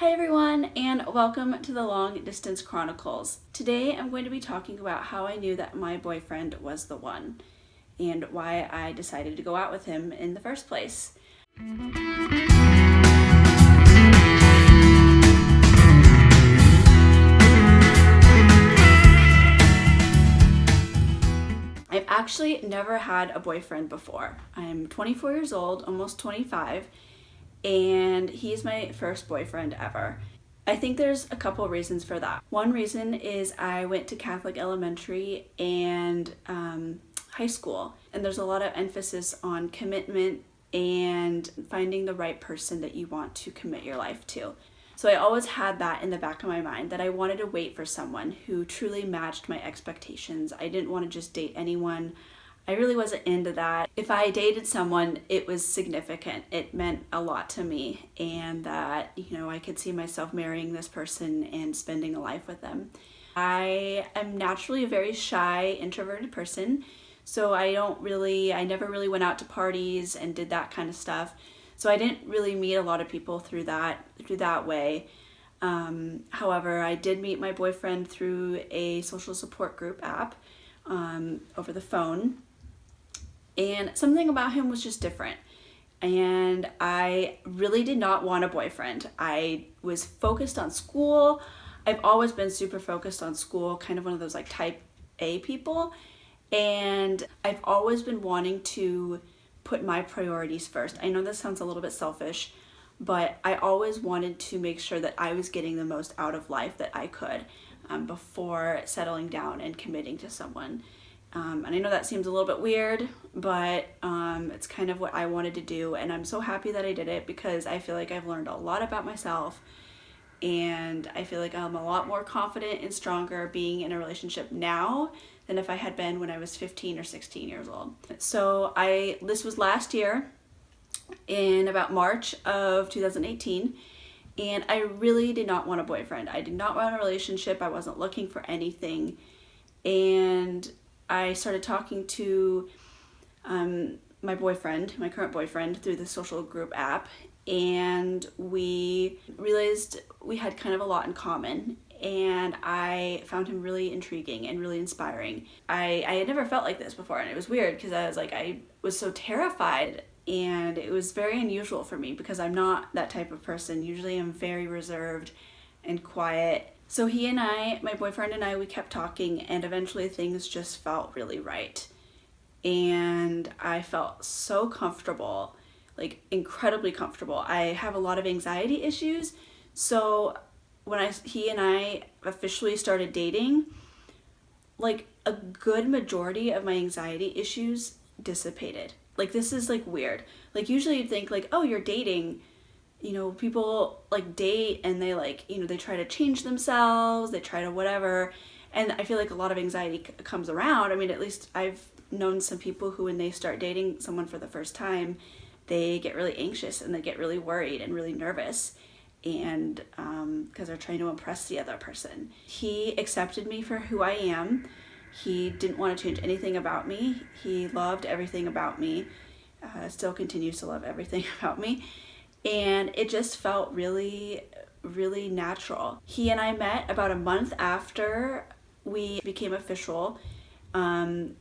Hi everyone, and welcome to the Long Distance Chronicles. Today I'm going to be talking about how I knew that my boyfriend was the one and why I decided to go out with him in the first place. I've actually never had a boyfriend before. I'm 24 years old, almost 25, and he's my first boyfriend ever. I think there's a couple reasons for that. One reason is I went to Catholic elementary and high school, and there's a lot of emphasis on commitment and finding the right person that you want to commit your life to. So I always had that in the back of my mind, that I wanted to wait for someone who truly matched my expectations. I didn't want to just date anyone. I really wasn't into that. If I dated someone, it was significant. It meant a lot to me, and that, I could see myself marrying this person and spending a life with them. I am naturally a very shy, introverted person, so I never really went out to parties and did that kind of stuff. So I didn't really meet a lot of people through that way. However, I did meet my boyfriend through a social support group app over the phone. And something about him was just different. And I really did not want a boyfriend. I was focused on school. I've always been super focused on school, kind of one of those like type A people. And I've always been wanting to put my priorities first. I know this sounds a little bit selfish, but I always wanted to make sure that I was getting the most out of life that I could before settling down and committing to someone. And I know that seems a little bit weird, but it's kind of what I wanted to do, and I'm so happy that I did it because I feel like I've learned a lot about myself, and I feel like I'm a lot more confident and stronger being in a relationship now than if I had been when I was 15 or 16 years old. So this was last year in about March of 2018, and I really did not want a boyfriend. I did not want a relationship. I wasn't looking for anything, and I started talking to my current boyfriend, through the social group app, and we realized we had kind of a lot in common, and I found him really intriguing and really inspiring. I had never felt like this before, and it was weird because I was so terrified, and it was very unusual for me because I'm not that type of person. Usually I'm very reserved and quiet. So my boyfriend and I, we kept talking, and eventually things just felt really right. And I felt so comfortable, like incredibly comfortable. I have a lot of anxiety issues, so when he and I officially started dating, like a good majority of my anxiety issues dissipated. Like, this is like weird. Like, usually you'd think like, oh, you're dating, people like date and they they try to change themselves, they try to whatever. And I feel like a lot of anxiety comes around. I mean, at least I've known some people who, when they start dating someone for the first time, they get really anxious and they get really worried and really nervous, and because they're trying to impress the other person. He accepted me for who I am. He didn't want to change anything about me. He loved everything about me, still continues to love everything about me. And it just felt really, really natural. He and I met about a month after we became official, and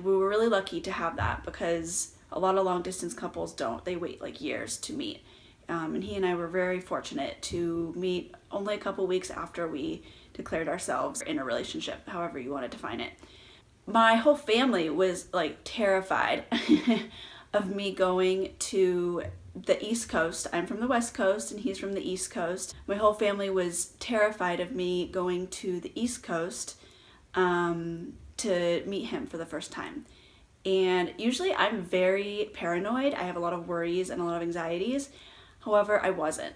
we were really lucky to have that because a lot of long distance couples don't. They wait like years to meet. And he and I were very fortunate to meet only a couple weeks after we declared ourselves in a relationship, however you want to define it. My whole family was like terrified of me going to the East Coast. I'm from the West Coast and he's from the East Coast. My whole family was terrified of me going to the East Coast to meet him for the first time. And usually I'm very paranoid. I have a lot of worries and a lot of anxieties. However, I wasn't.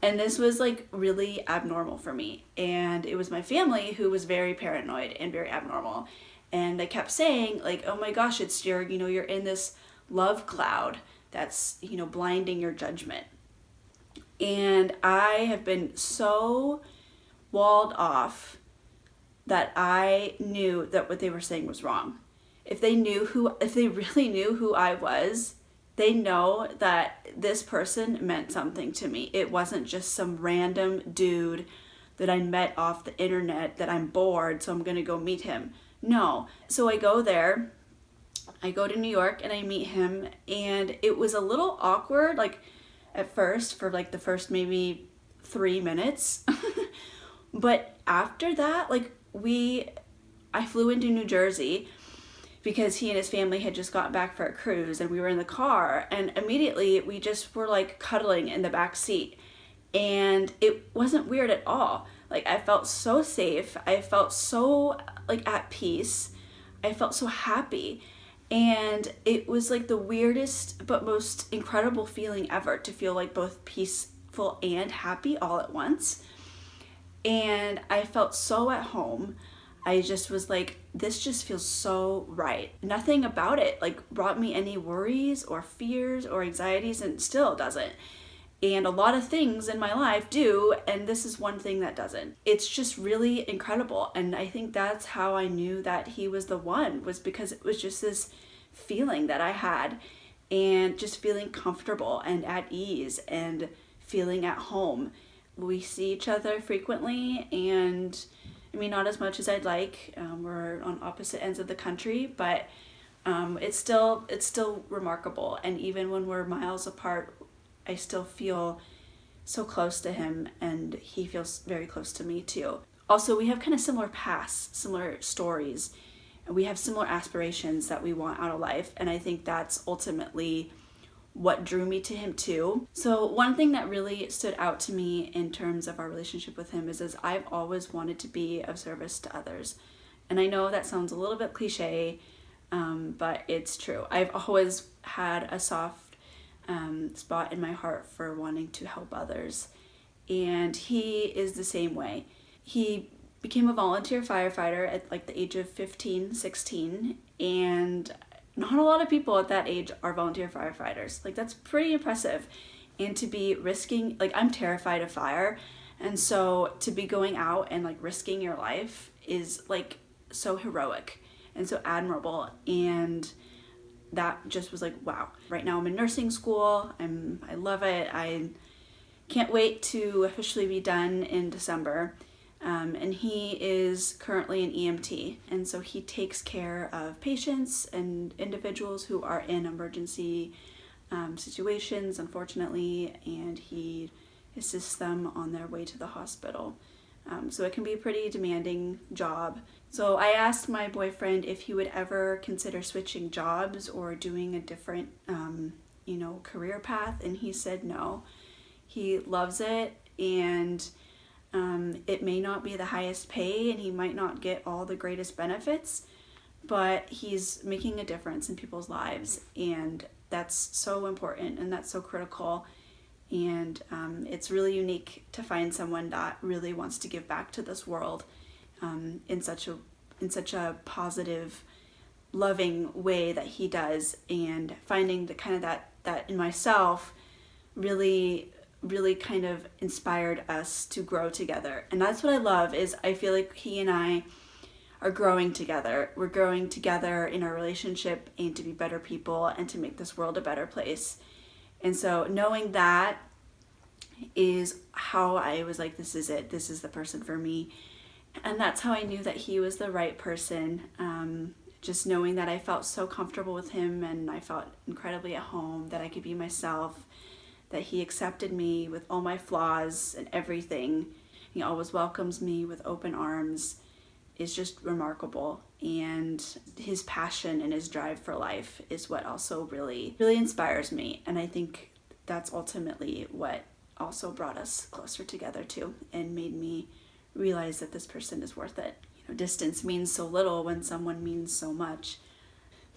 And this was like really abnormal for me. And it was my family who was very paranoid and very abnormal. And they kept saying like, oh my gosh, it's you're in this love cloud that's, blinding your judgment. And I have been so walled off that I knew that what they were saying was wrong. If they really knew who I was, They know that this person meant something to me. It wasn't just some random dude that I met off the internet that I'm bored, so I'm gonna go meet him. No. So I go there, I go to New York and I meet him, and it was a little awkward, like at first, for like the first maybe 3 minutes. But after that, I flew into New Jersey because he and his family had just gotten back for a cruise, and we were in the car, and immediately we just were like cuddling in the back seat, and it wasn't weird at all. Like, I felt so safe, I felt so like at peace, I felt so happy, and it was like the weirdest but most incredible feeling ever, to feel like both peaceful and happy all at once. And I felt so at home. I just was like, this just feels so right. Nothing about it like brought me any worries or fears or anxieties, and still doesn't. And a lot of things in my life do, and this is one thing that doesn't. It's just really incredible. And I think that's how I knew that he was the one, was because it was just this feeling that I had, and just feeling comfortable and at ease and feeling at home. We see each other frequently, and I mean, not as much as I'd like. We're on opposite ends of the country, but it's still remarkable. And even when we're miles apart, I still feel so close to him, and he feels very close to me too. Also, we have kind of similar pasts, similar stories, and we have similar aspirations that we want out of life. And I think that's ultimately what drew me to him too. So one thing that really stood out to me in terms of our relationship with him is I've always wanted to be of service to others. And I know that sounds a little bit cliche, but it's true. I've always had a soft spot in my heart for wanting to help others. And he is the same way. He became a volunteer firefighter at like the age of 15, 16, and not a lot of people at that age are volunteer firefighters. Like, that's pretty impressive. And to be risking, like, I'm terrified of fire, and so to be going out and like risking your life is like so heroic and so admirable. And that just was like, wow. Right now I'm in nursing school. I love it. I can't wait to officially be done in December. And he is currently an EMT, and so he takes care of patients and individuals who are in emergency situations, unfortunately, and he assists them on their way to the hospital. So it can be a pretty demanding job. So I asked my boyfriend if he would ever consider switching jobs or doing a different, career path, and he said no. He loves it, and it may not be the highest pay, and he might not get all the greatest benefits, but he's making a difference in people's lives, and that's so important, and that's so critical. And it's really unique to find someone that really wants to give back to this world in such a positive, loving way that he does. And finding the kind of that in myself really kind of inspired us to grow together. And that's what I love, is I feel like he and I are growing together. We're growing together in our relationship, and to be better people and to make this world a better place. And so knowing that is how I was like, this is it. This is the person for me. And that's how I knew that he was the right person. Just knowing that I felt so comfortable with him, and I felt incredibly at home, that I could be myself, that he accepted me with all my flaws and everything. He always welcomes me with open arms, is just remarkable. And his passion and his drive for life is what also really inspires me. And I think that's ultimately what also brought us closer together too, and made me realize that this person is worth it. Distance means so little when someone means so much.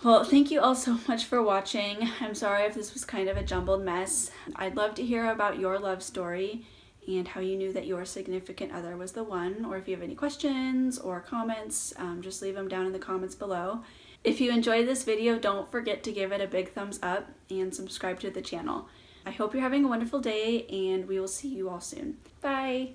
Well, thank you all so much for watching. I'm sorry if this was kind of a jumbled mess. I'd love to hear about your love story and how you knew that your significant other was the one. Or if you have any questions or comments, just leave them down in the comments below. If you enjoyed this video, don't forget to give it a big thumbs up and subscribe to the channel. I hope you're having a wonderful day, and we will see you all soon. Bye!